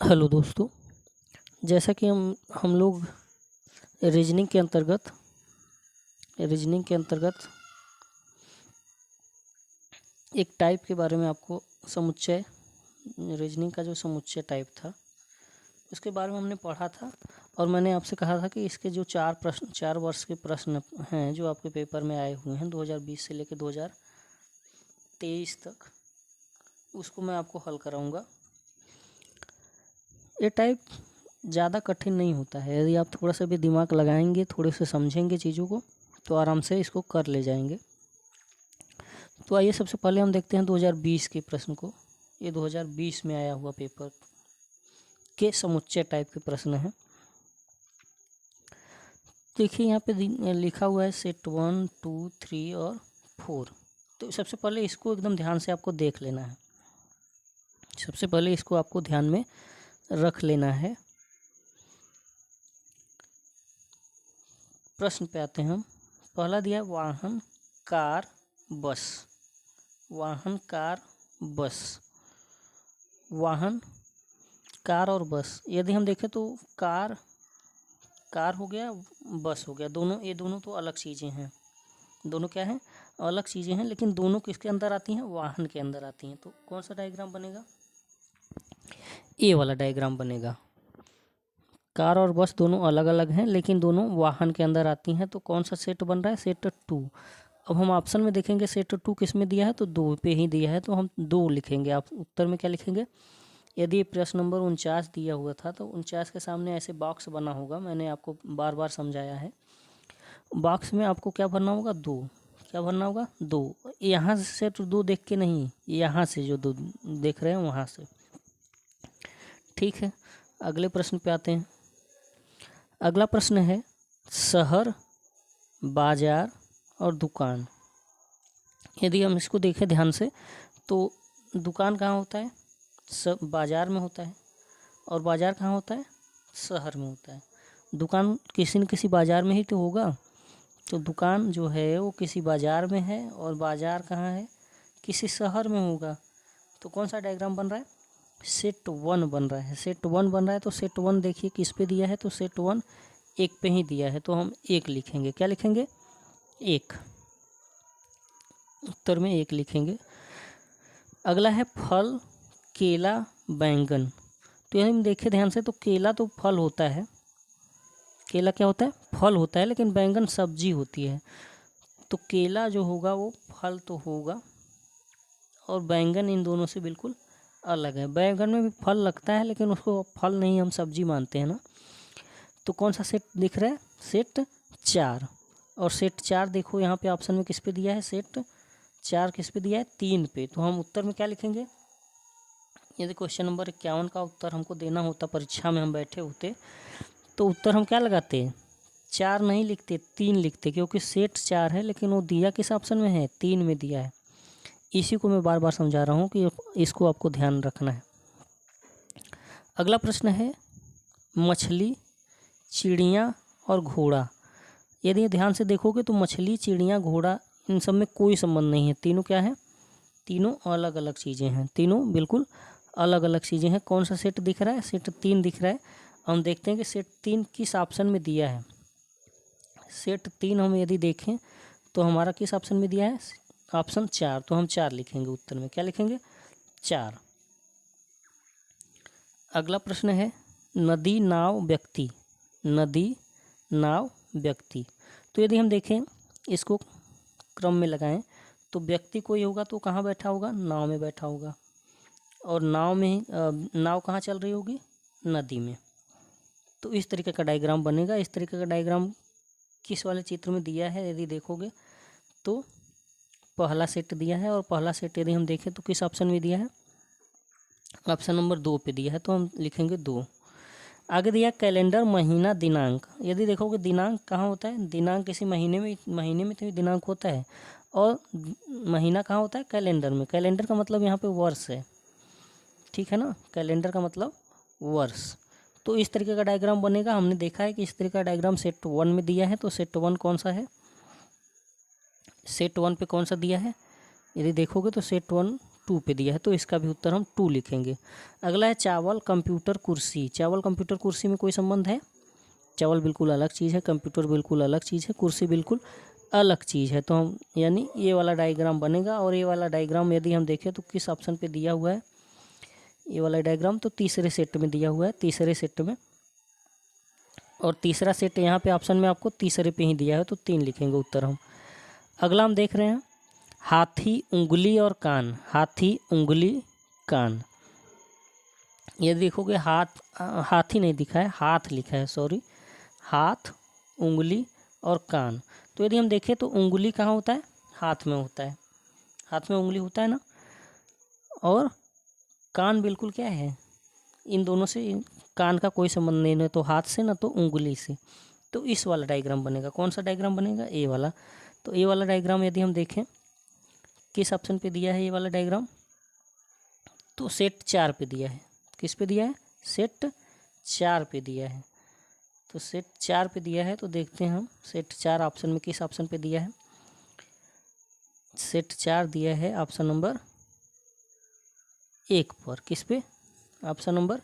Hello दोस्तों, जैसा कि हम लोग रीजनिंग के अंतर्गत एक टाइप के बारे में आपको समुच्चय रीजनिंग का जो समुच्चय टाइप था उसके बारे में हमने पढ़ा था। और मैंने आपसे कहा था कि इसके जो 4 वर्ष के प्रश्न हैं जो आपके पेपर में आए हुए हैं 2020 से लेकर 2023 तक, उसको मैं आपको हल कराऊंगा। ये टाइप ज़्यादा कठिन नहीं होता है, यदि आप थोड़ा सा भी दिमाग लगाएंगे, थोड़े से समझेंगे चीज़ों को, तो आराम से इसको कर ले जाएंगे। तो आइए सबसे पहले हम देखते हैं 2020 के प्रश्न को। ये 2020 में आया हुआ पेपर के समुच्चय टाइप के प्रश्न हैं। देखिए यहाँ पे लिखा हुआ है सेट 1, 2, 3 और 4। तो सबसे पहले इसको एकदम ध्यान से आपको देख लेना है। सबसे पहले इसको आपको ध्यान में रख लेना है। प्रश्न पे आते हैं हम। पहला दिया वाहन, कार, बस। वाहन, कार, बस। वाहन, कार और बस। यदि हम देखें तो कार हो गया, बस हो गया। ये दोनों तो अलग चीज़ें हैं। दोनों क्या हैं? अलग चीज़ें हैं, लेकिन दोनों किसके अंदर आती हैं? वाहन के अंदर आती हैं। तो कौन सा डायग्राम बनेगा? ए वाला डायग्राम बनेगा। कार और बस दोनों अलग अलग हैं, लेकिन दोनों वाहन के अंदर आती हैं। तो कौन सा सेट बन रहा है? सेट 2। अब हम ऑप्शन में देखेंगे सेट 2 किस में दिया है, तो 2 पे ही दिया है, तो हम 2 लिखेंगे। आप उत्तर में क्या लिखेंगे? यदि प्रश्न नंबर 49 दिया हुआ था तो 49 के सामने ऐसे बॉक्स बना होगा। मैंने आपको बार बार समझाया है। बॉक्स में आपको क्या भरना होगा? 2। क्या भरना होगा? 2। यहाँ से सेट 2 देख के नहीं, यहाँ से जो 2 देख रहे हैं वहाँ से। ठीक है, अगले प्रश्न पे आते हैं। अगला प्रश्न है शहर, बाजार और दुकान। यदि हम इसको देखें ध्यान से तो दुकान कहाँ होता है? बाजार में होता है। और बाजार कहाँ होता है? शहर में होता है। दुकान किसी न किसी बाजार में ही तो होगा। तो दुकान जो है वो किसी बाजार में है, और बाजार कहाँ है? किसी शहर में होगा। तो कौन सा डायग्राम बन रहा है? सेट 1 बन रहा है। सेट 1 बन रहा है, तो सेट 1 देखिए किस पे दिया है, तो सेट 1 1 पे ही दिया है, तो हम 1 लिखेंगे। क्या लिखेंगे? 1। उत्तर में 1 लिखेंगे। अगला है फल, केला, बैंगन। तो यदि हम देखें ध्यान से तो केला तो फल होता है। केला क्या होता है? फल होता है, लेकिन बैंगन सब्जी होती है। तो केला जो होगा वो फल तो होगा, और बैंगन इन दोनों से बिल्कुल अलग है। बैंगन में भी फल लगता है, लेकिन उसको फल नहीं, हम सब्जी मानते हैं ना। तो कौन सा सेट दिख रहा है? सेट 4। और सेट 4 देखो यहाँ पे ऑप्शन में किस पे दिया है? सेट 4 किस पे दिया है? 3 पे। तो हम उत्तर में क्या लिखेंगे? यदि क्वेश्चन नंबर 51 का उत्तर हमको देना होता, परीक्षा में हम बैठे होते, तो उत्तर हम क्या लगाते? 4 नहीं लिखते, 3 लिखते, क्योंकि सेट 4 है, लेकिन वो दिया किस ऑप्शन में है? 3 में दिया है। इसी को मैं बार बार समझा रहा हूँ कि इसको आपको ध्यान रखना है। अगला प्रश्न है मछली, चिड़िया और घोड़ा। यदि ध्यान से देखोगे तो मछली, चिड़िया, घोड़ा, इन सब में कोई संबंध नहीं है। तीनों क्या है? तीनों अलग अलग चीज़ें हैं। तीनों बिल्कुल अलग अलग चीज़ें हैं। कौन सा सेट दिख रहा है? सेट 3 दिख रहा है। हम देखते हैं कि सेट 3 किस ऑप्शन में दिया है। सेट 3 हम यदि देखें तो हमारा किस ऑप्शन में दिया है? ऑप्शन 4। तो हम 4 लिखेंगे। उत्तर में क्या लिखेंगे? 4। अगला प्रश्न है नदी, नाव, व्यक्ति। नदी, नाव, व्यक्ति। तो यदि हम देखें, इसको क्रम में लगाएं, तो व्यक्ति कोई होगा तो कहाँ बैठा होगा? नाव में बैठा होगा। और नाव में नाव कहाँ चल रही होगी? नदी में। तो इस तरीके का डायग्राम बनेगा। इस तरीके का डायग्राम किस वाले चित्र में दिया है? यदि देखोगे तो पहला सेट दिया है, और पहला सेट यदि हम देखें तो किस ऑप्शन में दिया है? ऑप्शन नंबर 2 पे दिया है, तो हम लिखेंगे 2। आगे दिया कैलेंडर, महीना, दिनांक। यदि देखोगे दिनांक कहाँ होता है? दिनांक किसी महीने में तो दिनांक होता है, और महीना कहाँ होता है? कैलेंडर में। कैलेंडर का मतलब यहाँ पे वर्ष है, ठीक है ना? कैलेंडर का मतलब वर्ष। तो इस तरीके का डायग्राम बनेगा। हमने देखा है कि इस तरीके का डायग्राम सेट 1 में दिया है। तो सेट 1 कौन सा है? सेट 1 पे कौन सा दिया है? यदि देखोगे तो सेट 1 2 पे दिया है, तो इसका भी उत्तर हम 2 लिखेंगे। अगला है चावल कंप्यूटर कुर्सी। चावल कंप्यूटर कुर्सी में कोई संबंध है? चावल बिल्कुल अलग चीज़ है, कंप्यूटर बिल्कुल अलग चीज़ है, कुर्सी बिल्कुल अलग चीज़ है। तो हम यानी ये वाला डायग्राम बनेगा। और ये वाला डायग्राम यदि हम देखें तो किस ऑप्शन पे दिया हुआ है? ये वाला डायग्राम तो तीसरे सेट में दिया हुआ है, तीसरे सेट में। और तीसरा सेट यहाँ पे ऑप्शन में आपको तीसरे पे ही दिया है, तो 3 लिखेंगे उत्तर हम। अगला हम देख रहे हैं हाथी, उंगली और कान। हाथी, उंगली, कान। ये देखोगे हाथी नहीं दिखा है, हाथ लिखा है, सॉरी। हाथ, उंगली और कान। तो यदि हम देखें तो उंगली कहाँ होता है? हाथ में होता है, हाथ में उंगली होता है ना। और कान बिल्कुल क्या है, इन दोनों से कान का कोई संबंध नहीं, ना तो हाथ से ना तो उंगली से। तो इस वाला डायग्राम बनेगा। कौन सा डायग्राम बनेगा? ए वाला। तो ए वाला डायग्राम यदि हम देखें किस ऑप्शन पे दिया है ये वाला डायग्राम? तो सेट 4 पे दिया है। किस पे दिया है? सेट 4 पे दिया है। तो सेट 4 पे दिया है, तो देखते हैं हम सेट 4 ऑप्शन में किस ऑप्शन पे दिया है। सेट 4 दिया है ऑप्शन नंबर 1 पर। किस पे? Option number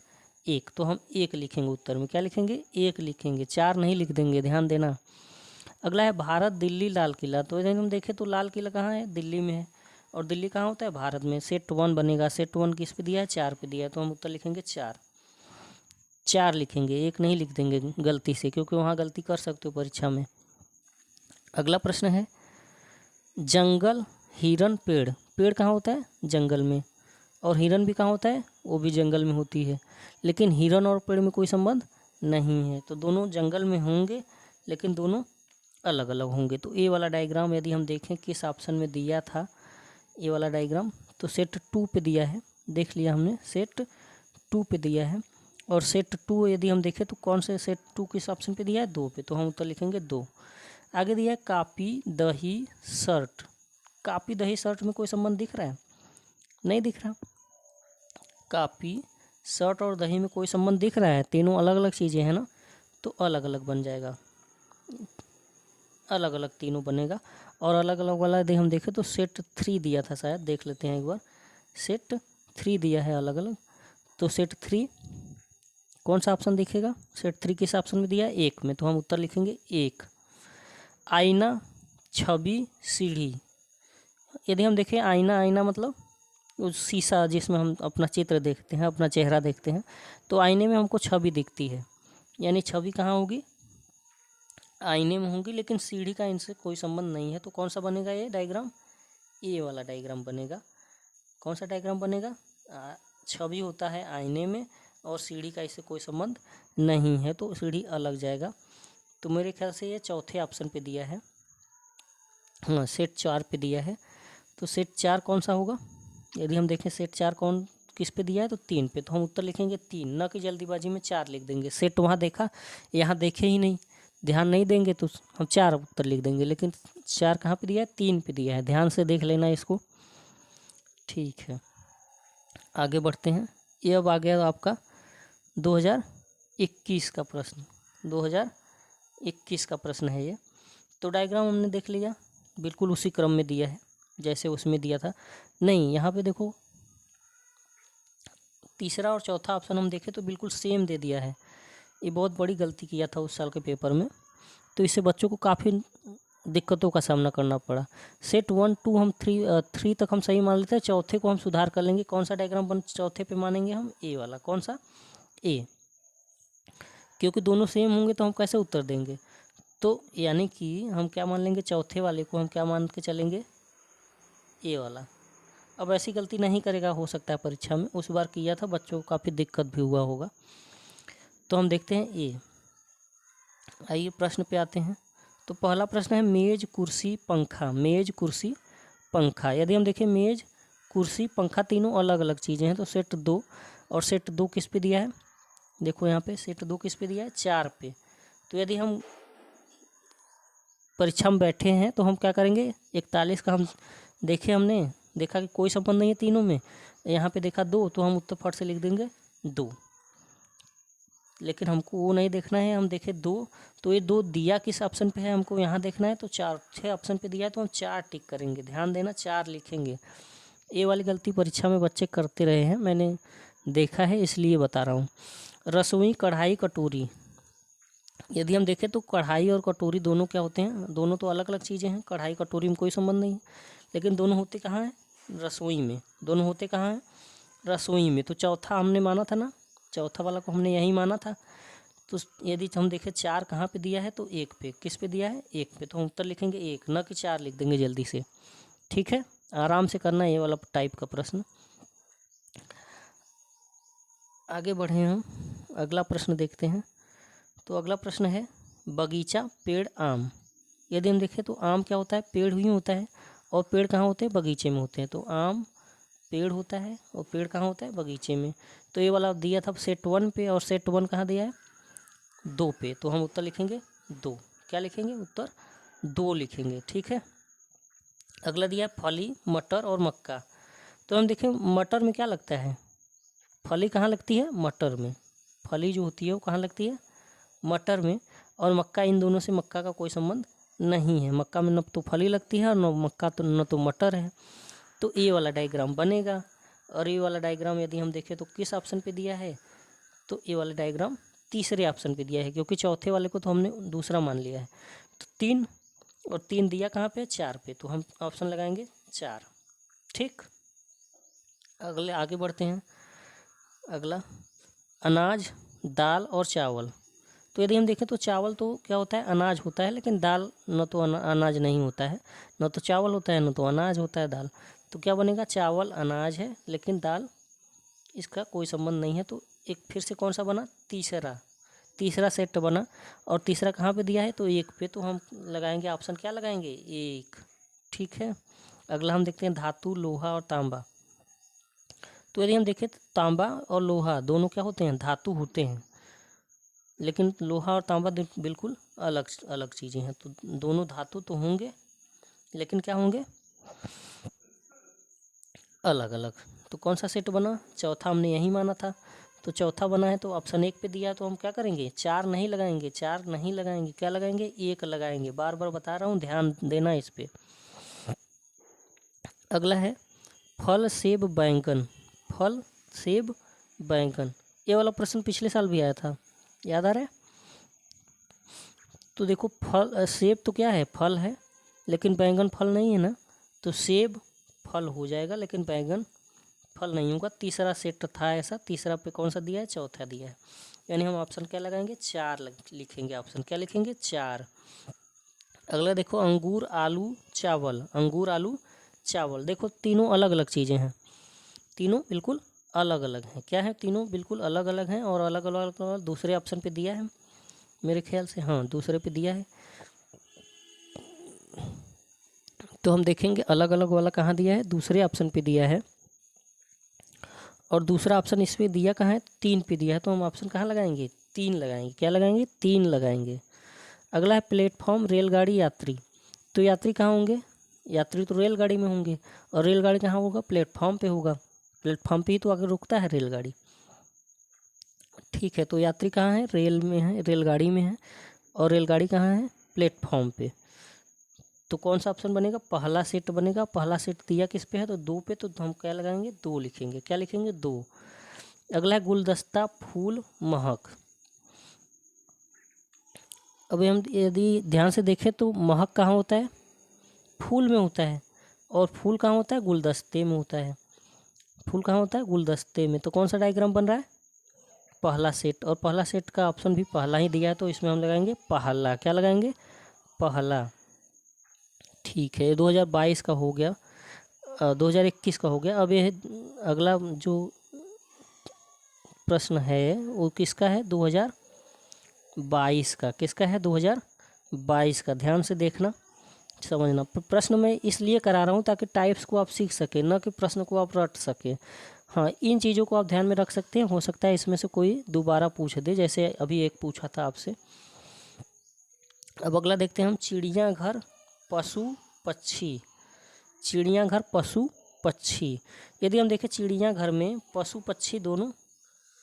1। तो हम 1 लिखेंगे उत्तर में। क्या लिखेंगे? 1 लिखेंगे, 4 नहीं लिख देंगे, ध्यान देना। अगला है भारत, दिल्ली, लाल किला। तो यदि हम देखें तो लाल किला कहाँ है? दिल्ली में है। और दिल्ली कहाँ होता है? भारत में। सेट 1 बनेगा। सेट 1 किस पे दिया है? 4 पे दिया है, तो हम उत्तर लिखेंगे 4। 4 लिखेंगे, 1 नहीं लिख देंगे गलती से, क्योंकि वहाँ गलती कर सकते हो परीक्षा में। अगला प्रश्न है जंगल, हिरन, पेड़। पेड़ कहाँ होता है? जंगल में। और हिरन भी कहाँ होता है? वो भी जंगल में होती है। लेकिन हिरन और पेड़ में कोई संबंध नहीं है, तो दोनों जंगल में होंगे लेकिन दोनों अलग अलग होंगे। तो ये वाला डायग्राम यदि हम देखें किस ऑप्शन में दिया था ये वाला डायग्राम, तो सेट 2 पे दिया है। देख लिया हमने, सेट 2 पे दिया है। और सेट 2 यदि हम देखें तो कौन से सेट 2 किस ऑप्शन पे दिया है? 2 पे, तो हम उत्तर लिखेंगे 2। आगे दिया है कापी, दही, शर्ट। कापी, दही, शर्ट में कोई संबंध दिख रहा है? नहीं दिख रहा। कापी, शर्ट और दही में कोई संबंध दिख रहा है? तीनों अलग अलग चीज़ें हैं ना, तो अलग अलग बन जाएगा, अलग अलग तीनों बनेगा। और अलग अलग वाला यदि हम देखें तो सेट 3 दिया था शायद, देख लेते हैं एक बार। सेट 3 दिया है अलग अलग, तो सेट 3 कौन सा ऑप्शन दिखेगा? सेट 3 किस ऑप्शन में दिया है? 1 में, तो हम उत्तर लिखेंगे 1। आईना, छवि, सीढ़ी। यदि हम देखें आईना, आईना मतलब उस शीशा जिसमें हम अपना चित्र देखते हैं, अपना चेहरा देखते हैं, तो आईने में हमको छवि दिखती है। यानी छवि कहाँ होगी? आईने में होंगी। लेकिन सीढ़ी का इनसे कोई संबंध नहीं है, तो कौन सा बनेगा ये डायग्राम? ये वाला डायग्राम बनेगा। कौन सा डायग्राम बनेगा? छवि होता है आईने में और सीढ़ी का इससे कोई संबंध नहीं है, तो सीढ़ी अलग जाएगा। तो मेरे ख्याल से ये चौथे ऑप्शन पे दिया है, हाँ सेट 4 पे दिया है। तो सेट 4 कौन सा होगा? यदि हम देखें सेट 4 कौन किस पे दिया है? तो 3 पे, तो हम उत्तर लिखेंगे 3, न कि जल्दीबाजी में 4 लिख देंगे। सेट वहाँ देखा, यहाँ देखे ही नहीं, ध्यान नहीं देंगे तो हम 4 उत्तर लिख देंगे। लेकिन 4 कहाँ पे दिया है? 3 पे दिया है, ध्यान से देख लेना इसको। ठीक है, आगे बढ़ते हैं। ये अब आ गया आपका 2021 का प्रश्न। 2021 का प्रश्न है ये। तो डायग्राम हमने देख लिया, बिल्कुल उसी क्रम में दिया है जैसे उसमें दिया था। नहीं, यहाँ पे देखो तीसरा और चौथा ऑप्शन हम देखें तो बिल्कुल सेम दे दिया है। ये बहुत बड़ी गलती किया था उस साल के पेपर में, तो इससे बच्चों को काफ़ी दिक्कतों का सामना करना पड़ा। सेट 1 2 हम 3 तक हम सही मान लेते हैं, चौथे को हम सुधार कर लेंगे। कौन सा डायग्राम चौथे पे मानेंगे हम? ए वाला। कौन सा? ए, क्योंकि दोनों सेम होंगे तो हम कैसे उत्तर देंगे? तो यानी कि हम क्या मान लेंगे? चौथे वाले को हम क्या मान के चलेंगे? ए वाला। अब ऐसी गलती नहीं करेगा, हो सकता है परीक्षा में, उस बार किया था, बच्चों को काफ़ी दिक्कत भी हुआ होगा। तो हम देखते हैं ए। आइए प्रश्न पे आते हैं। तो पहला प्रश्न है मेज, कुर्सी, पंखा। मेज, कुर्सी, पंखा। यदि हम देखें मेज, कुर्सी, पंखा तीनों अलग अलग चीज़ें हैं, तो सेट 2। और सेट 2 किस पे दिया है? देखो यहाँ पे सेट 2 किस पे दिया है? 4 पे। तो यदि हम परीक्षा में बैठे हैं तो हम क्या करेंगे? 41 का हम देखे, हमने देखा कि कोई संबंध नहीं है तीनों में, यहाँ पे देखा 2, तो हम उत्तर फट से लिख देंगे 2। लेकिन हमको वो नहीं देखना है, हम देखे 2, तो ये 2 दिया किस ऑप्शन पे है हमको यहाँ देखना है, तो 4 ऑप्शन पे दिया है, तो हम 4 टिक करेंगे। ध्यान देना, 4 लिखेंगे। ये वाली गलती परीक्षा में बच्चे करते रहे हैं, मैंने देखा है इसलिए बता रहा हूँ। रसोई, कढ़ाई, कटोरी। यदि हम देखें तो कढ़ाई और कटोरी दोनों क्या होते हैं, दोनों तो अलग अलग चीज़ें हैं। कढ़ाई कटोरी में कोई संबंध नहीं है, लेकिन दोनों होते कहाँ हैं, रसोई में। दोनों होते कहाँ हैं, रसोई में। तो चौथा हमने माना था ना, चौथा वाला को हमने यही माना था। तो यदि हम देखें 4 कहाँ पे दिया है, तो 1 पे। किस पे दिया है, 1 पे। तो हम उत्तर लिखेंगे 1, न कि 4 लिख देंगे जल्दी से। ठीक है, आराम से करना ये वाला टाइप का प्रश्न। आगे बढ़े हम, अगला प्रश्न देखते हैं। तो अगला प्रश्न है बगीचा, पेड़, आम। यदि हम देखें तो आम क्या होता है, पेड़ ही होता है, और पेड़ कहाँ होते हैं, बगीचे में होते हैं। तो आम पेड़ होता है और पेड़ कहाँ होता है, बगीचे में। तो ये वाला दिया था सेट 1 पे, और सेट 1 कहाँ दिया है, 2 पे। तो हम उत्तर लिखेंगे 2। क्या लिखेंगे, उत्तर 2 लिखेंगे। ठीक है, अगला दिया है फली, मटर और मक्का। तो हम देखें मटर में क्या लगता है, फली कहाँ लगती है, मटर में। फली जो होती है वो कहाँ लगती है, मटर में। और मक्का, इन दोनों से मक्का का कोई संबंध नहीं है। मक्का में न तो फली लगती है और न तो मटर है। तो ये वाला डायग्राम बनेगा। और ये वाला डायग्राम यदि हम देखें तो किस ऑप्शन पे दिया है, तो ये वाला डायग्राम तीसरे ऑप्शन पे दिया है, क्योंकि चौथे वाले को तो हमने दूसरा मान लिया है। तो 3 और 3 दिया कहाँ पे, 4 पे। तो हम ऑप्शन लगाएंगे 4। ठीक, अगले आगे बढ़ते हैं। अगला अनाज, दाल और चावल। तो यदि हम देखें तो चावल तो क्या होता है, अनाज होता है, लेकिन दाल न तो अनाज नहीं होता है, न तो चावल होता है, न तो अनाज होता है दाल। तो क्या बनेगा, चावल अनाज है लेकिन दाल इसका कोई संबंध नहीं है। तो एक फिर से कौन सा बना, तीसरा सेट बना। और तीसरा कहाँ पे दिया है, तो 1 पे। तो हम लगाएंगे ऑप्शन, क्या लगाएंगे, 1। ठीक है, अगला हम देखते हैं धातु, लोहा और तांबा। तो यदि हम देखें तो तांबा और लोहा दोनों क्या होते हैं, धातु होते हैं, लेकिन लोहा और तांबा बिल्कुल अलग अलग चीज़ें हैं। तो दोनों धातु तो होंगे, लेकिन क्या होंगे, अलग अलग। तो कौन सा सेट बना, चौथा हमने यही माना था। तो चौथा बना है, तो ऑप्शन 1 पे दिया है, तो हम क्या करेंगे, 4 नहीं लगाएंगे, 4 नहीं लगाएंगे, क्या लगाएंगे, 1 लगाएंगे। बार बार बता रहा हूँ, ध्यान देना इस पे। अगला है फल, सेब, बैंगन। फल, सेब, बैंगन। ये वाला प्रश्न पिछले साल भी आया था, याद आ रहा है। तो देखो फल, सेब तो क्या है, फल है, लेकिन बैंगन फल नहीं है ना। तो सेब फल हो जाएगा, लेकिन बैंगन फल नहीं होगा। तीसरा सेट था ऐसा, तीसरा पे कौन सा दिया है, चौथा दिया है। यानी हम ऑप्शन क्या लगाएंगे, 4 लिखेंगे। ऑप्शन क्या लिखेंगे, 4। अगला देखो अंगूर, आलू, चावल। अंगूर, आलू, चावल। देखो तीनों अलग अलग चीज़ें हैं, तीनों बिल्कुल अलग अलग हैं। क्या है, तीनों बिल्कुल अलग अलग हैं, और अलग अलग दूसरे ऑप्शन पे दिया है मेरे ख्याल से, हाँ दूसरे पे दिया है। तो हम देखेंगे अलग अलग वाला कहाँ दिया है, दूसरे ऑप्शन पे दिया है। और दूसरा ऑप्शन इस पे दिया कहाँ है, 3 पे दिया है। तो हम ऑप्शन कहाँ लगाएंगे, 3 लगाएंगे। क्या लगाएंगे, 3 लगाएंगे। अगला है प्लेटफॉर्म, रेलगाड़ी, यात्री। तो यात्री कहाँ होंगे, यात्री तो रेलगाड़ी में होंगे, और रेलगाड़ी कहाँ होगा, प्लेटफॉर्म पे होगा। प्लेटफॉर्म पे ही तो आगे रुकता है रेलगाड़ी। ठीक है, तो यात्री कहाँ है, रेल में है, रेलगाड़ी में है, और रेलगाड़ी कहाँ है, प्लेटफॉर्म पे। तो कौन सा ऑप्शन बनेगा, पहला सेट बनेगा। पहला सेट दिया किस पे है, तो 2 पे। तो हम क्या लगाएंगे, 2 लिखेंगे। क्या लिखेंगे, 2। अगला है गुलदस्ता, फूल, महक। अभी हम यदि ध्यान से देखें तो महक कहाँ होता है, फूल में होता है, और फूल कहाँ होता है, गुलदस्ते में होता है। फूल कहाँ होता है, गुलदस्ते में। तो कौन सा डायग्राम बन रहा है, पहला सेट। और पहला सेट का ऑप्शन भी पहला ही दिया है, तो इसमें हम लगाएंगे पहला। क्या लगाएंगे, पहला। ठीक है, 2022 का हो गया, 2021 का हो गया। अब ये अगला जो प्रश्न है वो किसका है, 2022 का। किसका है, 2022 का। ध्यान से देखना, समझना। प्रश्न मैं इसलिए करा रहा हूँ ताकि टाइप्स को आप सीख सके, न कि प्रश्न को आप रट सके। हाँ, इन चीज़ों को आप ध्यान में रख सकते हैं। हो सकता है इसमें से कोई दोबारा पूछ दे, जैसे अभी एक पूछा था आपसे। अब अगला देखते हैं हम, चिड़ियाघर, पशु, पक्षी। चिड़ियाघर, पशु, पक्षी। यदि हम देखें चिड़ियाघर में पशु पक्षी दोनों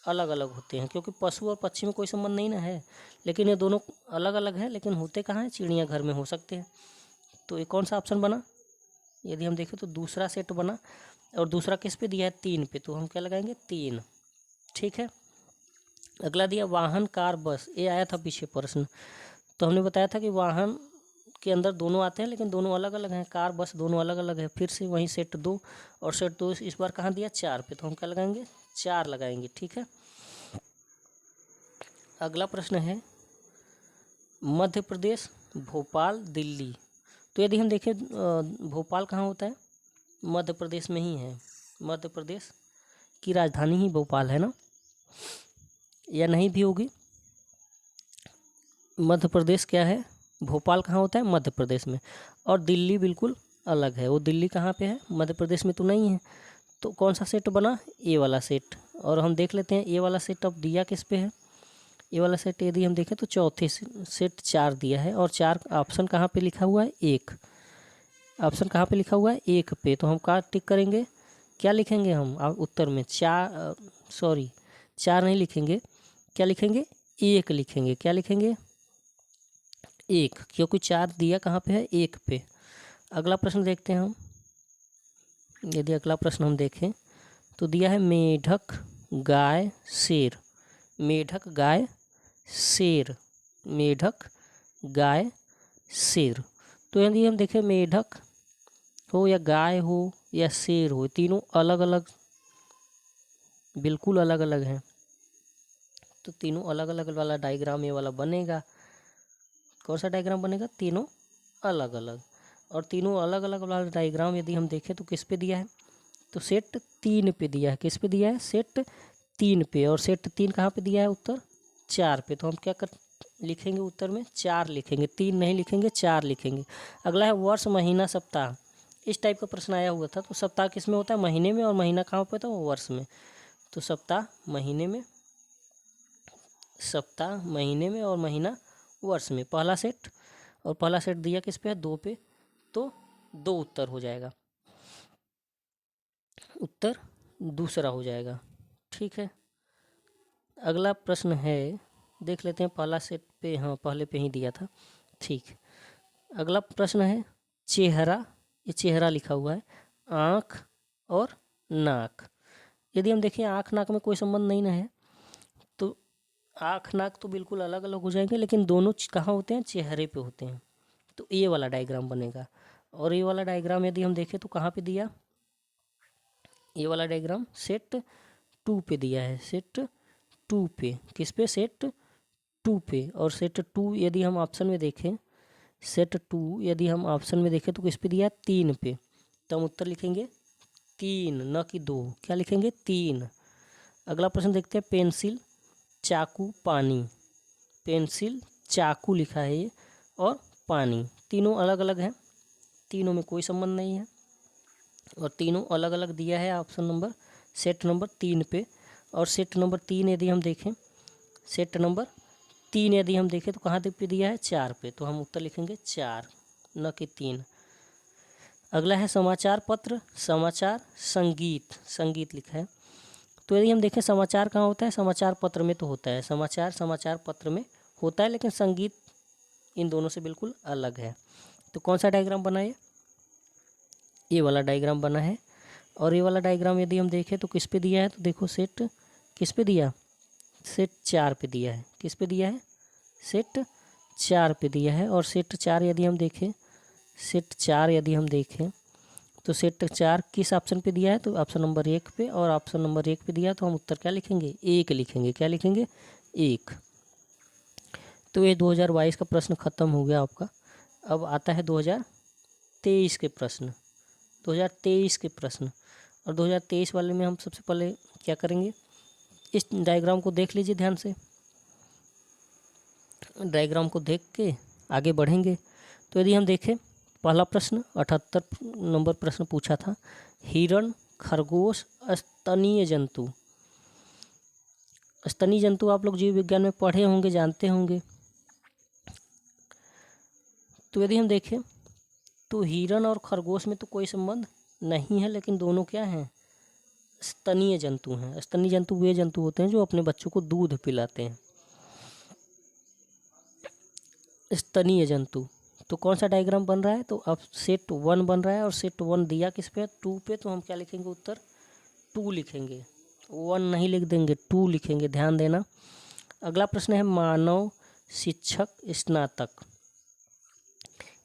अलग अलग होते हैं, क्योंकि पशु और पक्षी में कोई संबंध नहीं ना है, लेकिन ये दोनों अलग अलग हैं, लेकिन होते कहाँ हैं, चिड़ियाघर में हो सकते हैं। तो ये कौन सा ऑप्शन बना, यदि हम देखें तो दूसरा सेट बना। और दूसरा किस पे दिया है 3 पे, तो हम क्या लगाएंगे 3। ठीक है। अगला दिया वाहन कार बस, ये आया था पीछे प्रश्न, तो हमने बताया था कि वाहन के अंदर दोनों आते हैं लेकिन दोनों अलग अलग हैं, कार बस दोनों अलग अलग है। फिर से वहीं सेट 2 और सेट 2 इस बार कहाँ दिया 4 पे, तो हम क्या लगाएंगे 4 लगाएंगे। ठीक है। अगला प्रश्न है मध्य प्रदेश भोपाल दिल्ली, तो यदि हम देखें भोपाल कहाँ होता है, मध्य प्रदेश में ही है। मध्य प्रदेश की राजधानी ही भोपाल है ना, या नहीं भी होगी। मध्य प्रदेश क्या है, भोपाल कहाँ होता है मध्य प्रदेश में, और दिल्ली बिल्कुल अलग है। वो दिल्ली कहाँ पे है, मध्य प्रदेश में तो नहीं है। तो कौन सा सेट बना, ए वाला सेट। और हम देख लेते हैं ए वाला सेट अब दिया किस पे है। ए वाला सेट यदि हम देखें तो चौथे सेट 4 दिया है, और 4 ऑप्शन कहाँ पे लिखा हुआ है 1, ऑप्शन कहाँ पे लिखा हुआ है 1 पे। तो हम कहाँ टिक करेंगे, क्या लिखेंगे हम उत्तर में 4, सॉरी 4 नहीं लिखेंगे, क्या लिखेंगे 1 लिखेंगे। क्या लिखेंगे 1, क्योंकि 4 दिया कहाँ पे है 1 पे। अगला प्रश्न देखते हैं हम। यदि अगला प्रश्न हम देखें तो दिया है मेढक गाय शेर, मेढक गाय शेर, मेढक गाय शेर। तो यदि हम देखें मेढक हो या गाय हो या शेर हो, तीनों अलग अलग, बिल्कुल अलग अलग हैं। तो तीनों अलग अलग वाला डायग्राम ये वाला बनेगा। कौन सा डायग्राम बनेगा, तीनों अलग अलग। और तीनों अलग अलग वाला डायग्राम यदि हम देखें तो किस पे दिया है, तो सेट 3 पे दिया है। किस पे दिया है, सेट 3 पे। और सेट 3 कहाँ पे दिया है, उत्तर 4 पे। तो हम क्या कर लिखेंगे, उत्तर में 4 लिखेंगे, 3 नहीं लिखेंगे, 4 लिखेंगे। अगला है वर्ष महीना सप्ताह, इस टाइप का प्रश्न आया हुआ था। तो सप्ताह किस में होता है, महीने में, और महीना कहाँ पे होता है, वो वर्ष में। तो सप्ताह महीने में, सप्ताह महीने में, और महीना वर्ष में, पहला सेट। और पहला सेट दिया किस पे है, 2 पे, तो 2 उत्तर हो जाएगा, उत्तर दूसरा हो जाएगा। ठीक है। अगला प्रश्न है, देख लेते हैं पहला सेट पे, हाँ पहले पे ही दिया था। ठीक। अगला प्रश्न है चेहरा, ये चेहरा लिखा हुआ है, आँख और नाक। यदि हम देखें आँख नाक में कोई संबंध नहीं ना है, तो आँख नाक तो बिल्कुल अलग अलग हो जाएंगे, लेकिन दोनों कहाँ होते हैं, चेहरे पे होते हैं। तो ये वाला डायग्राम बनेगा। और ये वाला डायग्राम यदि हम देखें तो कहाँ पे दिया, ये वाला डायग्राम सेट 2 पे दिया है, सेट 2 पे। किस पे, सेट 2 पे। और सेट 2 यदि हम ऑप्शन में देखें, सेट 2 यदि हम ऑप्शन में देखें तो किस पे दिया है, 3 पे। तो हम उत्तर लिखेंगे 3, न कि 2। क्या लिखेंगे 3। अगला प्रश्न देखते हैं पेंसिल चाकू पानी, पेंसिल चाकू लिखा है ये, और पानी, तीनों अलग अलग हैं, तीनों में कोई संबंध नहीं है, और तीनों अलग अलग दिया है ऑप्शन नंबर, सेट नंबर 3 पे। और सेट नंबर 3 यदि हम देखें, सेट नंबर 3 यदि हम देखें तो कहाँ पे दिया है, 4 पे। तो हम उत्तर लिखेंगे 4, न कि 3। अगला है समाचार पत्र समाचार संगीत, संगीत लिखा है। तो यदि हम देखें समाचार कहाँ होता है, समाचार पत्र में तो होता है, समाचार समाचार पत्र में होता है, लेकिन संगीत इन दोनों से बिल्कुल अलग है। तो कौन सा डायग्राम बना है, ये वाला डायग्राम बना है। और ये वाला डायग्राम यदि हम देखें तो किस पे दिया है, तो देखो सेट किस पे दिया, सेट 4 पे दिया है। किस पे दिया है, सेट 4 पे दिया है। और सेट 4 यदि हम देखें, सेट 4 यदि हम देखें तो सेट 4 किस ऑप्शन पे दिया है, तो ऑप्शन नंबर 1 पे। और ऑप्शन नंबर 1 पे दिया तो हम उत्तर क्या लिखेंगे, 1 लिखेंगे। क्या लिखेंगे 1। तो ये 2022 का प्रश्न खत्म हो गया आपका। अब आता है 2023 के प्रश्न, 2023 के प्रश्न। और 2023 वाले में हम सबसे पहले क्या करेंगे, इस डायग्राम को देख लीजिए ध्यान से, डायग्राम को देख के आगे बढ़ेंगे। तो यदि हम देखें पहला प्रश्न 78 नंबर प्रश्न पूछा था, हिरण खरगोश स्तनीय जंतु। स्तनीय जंतु आप लोग जीव विज्ञान में पढ़े होंगे, जानते होंगे। तो यदि हम देखें तो हिरण और खरगोश में तो कोई संबंध नहीं है, लेकिन दोनों क्या हैं, स्तनीय जंतु हैं। स्तनीय जंतु वे जंतु होते हैं जो अपने बच्चों को दूध पिलाते हैं, स्तनीय जंतु। तो कौन सा डायग्राम बन रहा है, तो अब सेट 1 बन रहा है और सेट 1 दिया किस पे, 2 पे, तो हम क्या लिखेंगे, उत्तर 2 लिखेंगे, 1 नहीं लिख देंगे, 2 लिखेंगे, ध्यान देना। अगला प्रश्न है मानव शिक्षक स्नातक।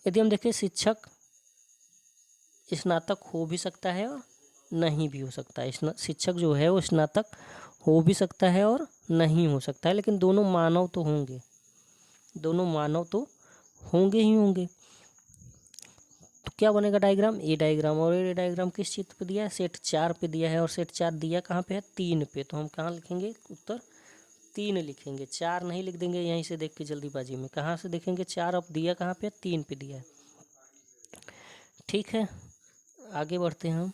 यदि हम देखें शिक्षक स्नातक हो भी सकता है और नहीं भी हो सकता है। शिक्षक जो है वो स्नातक हो भी सकता है और नहीं हो सकता है, लेकिन दोनों मानव तो होंगे, दोनों मानव तो होंगे ही होंगे। तो क्या बनेगा डायग्राम, ये डायग्राम, और ये डायग्राम किस चित्र पे दिया है, सेट 4 पे दिया है, और सेट 4 दिया कहाँ पे है, 3 पे, तो हम कहाँ लिखेंगे, उत्तर 3 लिखेंगे, 4 नहीं लिख देंगे यहीं से देख के जल्दीबाजी में, कहाँ से देखेंगे 4, अब दिया कहाँ पे, 3 पे दिया है। ठीक है, आगे बढ़ते हैं हम।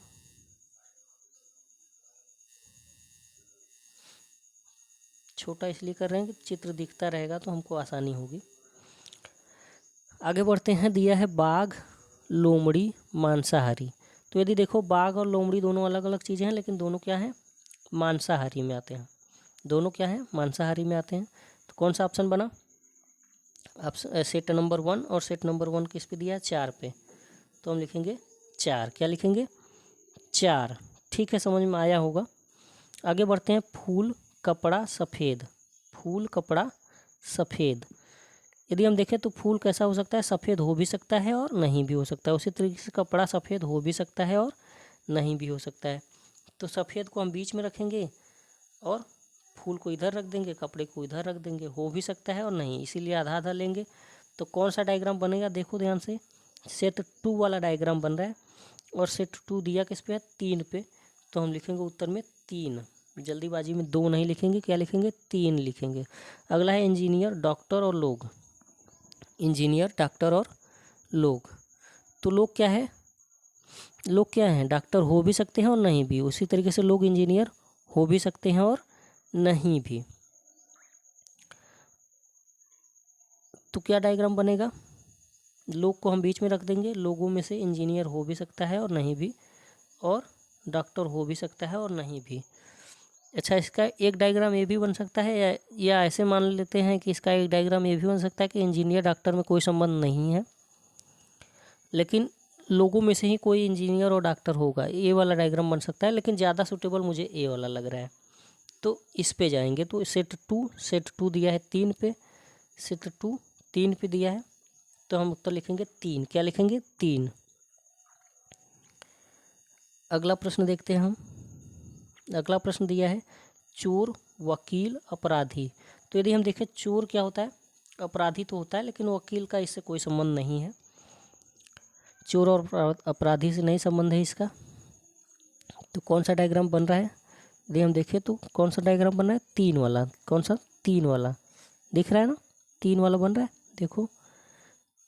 छोटा इसलिए कर रहे हैं कि चित्र दिखता रहेगा तो हमको आसानी होगी। आगे बढ़ते हैं, दिया है बाघ लोमड़ी मांसाहारी। तो यदि देखो बाघ और लोमड़ी दोनों अलग अलग चीज़ें हैं, लेकिन दोनों क्या हैं, मांसाहारी में आते हैं, दोनों क्या हैं, मांसाहारी में आते हैं। तो कौन सा ऑप्शन बना, सेट नंबर 1, और सेट नंबर 1 किस पे दिया है, 4 पे, तो हम लिखेंगे 4, क्या लिखेंगे, 4। ठीक है, समझ में आया होगा। आगे बढ़ते हैं, फूल कपड़ा सफ़ेद, फूल कपड़ा सफ़ेद। यदि हम देखें तो फूल कैसा हो सकता है, सफ़ेद हो भी सकता है और नहीं भी हो सकता है, उसी तरीके से कपड़ा सफ़ेद हो भी सकता है और नहीं भी हो सकता है। तो सफ़ेद को हम बीच में रखेंगे और फूल को इधर रख देंगे, कपड़े को इधर रख देंगे, हो भी सकता है और नहीं, इसीलिए आधा आधा लेंगे। तो कौन सा डायग्राम बनेगा, देखो ध्यान से, सेट 2 वाला डायग्राम बन रहा है, और सेट 2 दिया किस पे है, 3 पे, तो हम लिखेंगे उत्तर में 3, जल्दीबाजी में 2 नहीं लिखेंगे, क्या लिखेंगे, 3 लिखेंगे। अगला है इंजीनियर डॉक्टर और लोग, इंजीनियर डॉक्टर और लोग। तो लोग क्या है, लोग क्या हैं, डॉक्टर हो भी सकते हैं और नहीं भी, उसी तरीके से लोग इंजीनियर हो भी सकते हैं और नहीं भी। तो क्या डायग्राम बनेगा, लोग को हम बीच में रख देंगे, लोगों में से इंजीनियर हो भी सकता है और नहीं भी, और डॉक्टर हो भी सकता है और नहीं भी। अच्छा, इसका एक डायग्राम ये भी बन सकता है, या ऐसे मान लेते हैं कि इसका एक डायग्राम ये भी बन सकता है कि इंजीनियर डॉक्टर में कोई संबंध नहीं है, लेकिन लोगों में से ही कोई इंजीनियर और डॉक्टर होगा, ये वाला डायग्राम बन सकता है, लेकिन ज़्यादा सूटेबल मुझे ए वाला लग रहा है। तो इस पे जाएंगे, तो सेट टू दिया है 3 पे, सेट 2 3 पे दिया है, तो हम उत्तर लिखेंगे 3, क्या लिखेंगे, 3। अगला प्रश्न देखते हैं हम। अगला प्रश्न दिया है चोर वकील अपराधी। तो यदि हम देखें चोर क्या होता है, अपराधी तो होता है, लेकिन वकील का इससे कोई संबंध नहीं है, चोर और अपराधी से नहीं संबंध है इसका। तो कौन सा डायग्राम बन रहा है, यदि हम देखें तो कौन सा डायग्राम बन रहा है, 3 वाला, कौन सा, 3 वाला दिख रहा है ना, 3 वाला बन रहा है, देखो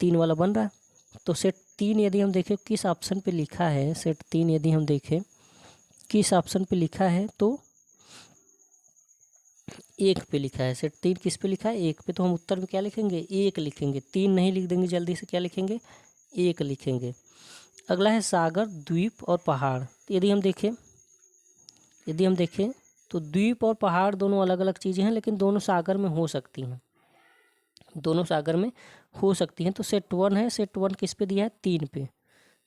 3 वाला बन रहा है। तो सेट 3 यदि हम देखें किस ऑप्शन पे लिखा है, सेट 3 यदि हम देखें किस ऑप्शन पे लिखा है, तो 1 पे लिखा है, सेट 3 किस पे लिखा है, 1 पे, तो हम उत्तर में क्या लिखेंगे, 1 लिखेंगे, 3 नहीं लिख देंगे जल्दी से, क्या लिखेंगे, 1 लिखेंगे। अगला है सागर द्वीप और पहाड़। तो यदि हम देखें तो द्वीप और पहाड़ दोनों अलग अलग चीज़ें हैं, लेकिन दोनों सागर में हो सकती हैं, दोनों सागर में हो सकती हैं। तो सेट 1 है, सेट 1 किस पे दिया है, 3 पे,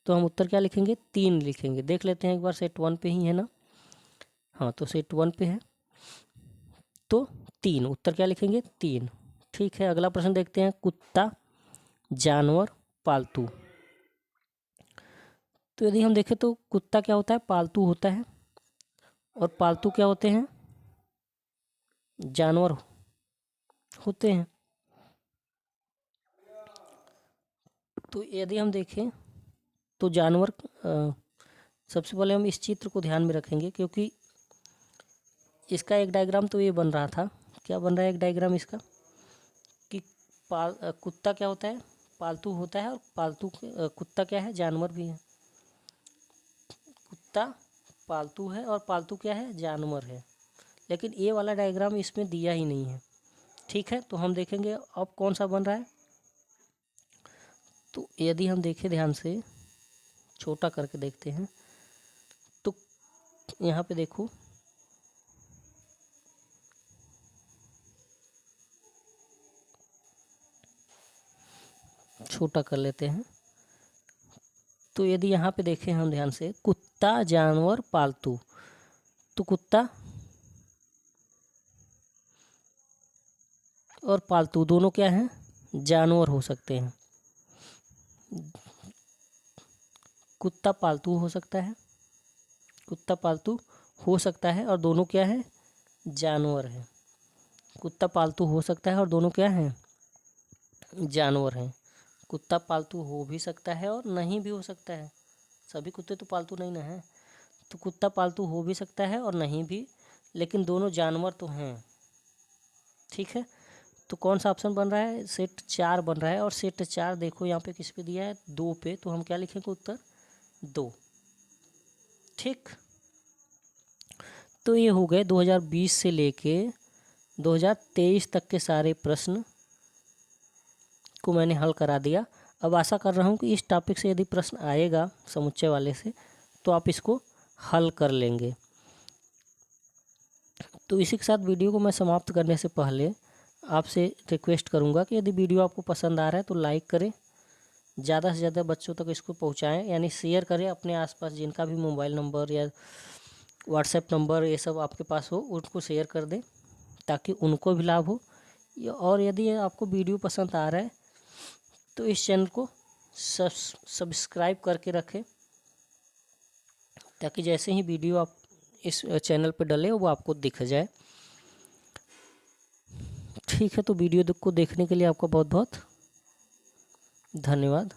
तो हम उत्तर क्या लिखेंगे, 3 लिखेंगे। देख लेते हैं एक बार, सेट 1 पे ही है ना, हाँ, तो सेट 1 पे है, तो 3, उत्तर क्या लिखेंगे, 3। ठीक है, अगला प्रश्न देखते हैं, कुत्ता जानवर पालतू। तो यदि हम देखें तो कुत्ता क्या होता है, पालतू होता है, और पालतू क्या होते हैं, जानवर होते हैं। तो यदि हम देखें तो जानवर, सबसे पहले हम इस चित्र को ध्यान में रखेंगे, क्योंकि इसका एक डायग्राम तो ये बन रहा था, क्या बन रहा है एक डायग्राम इसका, कि कुत्ता क्या होता है, पालतू होता है, और पालतू कुत्ता क्या है, जानवर भी है। कुत्ता पालतू है और पालतू क्या है, जानवर है, लेकिन ये वाला डायग्राम इसमें दिया ही नहीं है। ठीक है, तो हम देखेंगे अब कौन सा बन रहा है। तो यदि हम देखें ध्यान से, छोटा करके देखते हैं, तो यहाँ पे देखो, छोटा कर लेते हैं। तो यदि यहाँ पे देखें हम ध्यान से, कुत्ता जानवर पालतू, तो कुत्ता और पालतू दोनों क्या हैं, जानवर हो सकते हैं। कुत्ता पालतू हो सकता है, कुत्ता पालतू हो सकता है और दोनों क्या है, जानवर हैं। कुत्ता पालतू हो सकता है और दोनों क्या हैं, जानवर हैं। कुत्ता पालतू हो भी सकता है और नहीं भी हो सकता है, सभी कुत्ते तो पालतू नहीं ना हैं। तो कुत्ता पालतू हो भी सकता है और नहीं भी, लेकिन दोनों जानवर तो हैं। ठीक है, तो कौन सा ऑप्शन बन रहा है, सेट 4 बन रहा है। और सेट 4 देखो यहाँ पे किस पे दिया है, 2 पे, तो हम क्या लिखेंगे, उत्तर 2। ठीक, तो ये हो गए 2020 से लेके 2023 तक के सारे प्रश्न को मैंने हल करा दिया। अब आशा कर रहा हूँ कि इस टॉपिक से यदि प्रश्न आएगा समुच्चय वाले से, तो आप इसको हल कर लेंगे। तो इसी के साथ वीडियो को मैं समाप्त करने से पहले आपसे रिक्वेस्ट करूंगा कि यदि वीडियो आपको पसंद आ रहा है तो लाइक करें, ज़्यादा से ज़्यादा बच्चों तक इसको पहुंचाएं, यानी शेयर करें अपने आसपास जिनका भी मोबाइल नंबर या व्हाट्सएप नंबर ये सब आपके पास हो, उनको शेयर कर दें ताकि उनको भी लाभ हो। और यदि आपको वीडियो पसंद आ रहा है तो इस चैनल को सब्सक्राइब करके रखें, ताकि जैसे ही वीडियो आप इस चैनल पर डले वो आपको दिख जाए। ठीक है, तो वीडियो को देखने के लिए आपका बहुत बहुत धन्यवाद।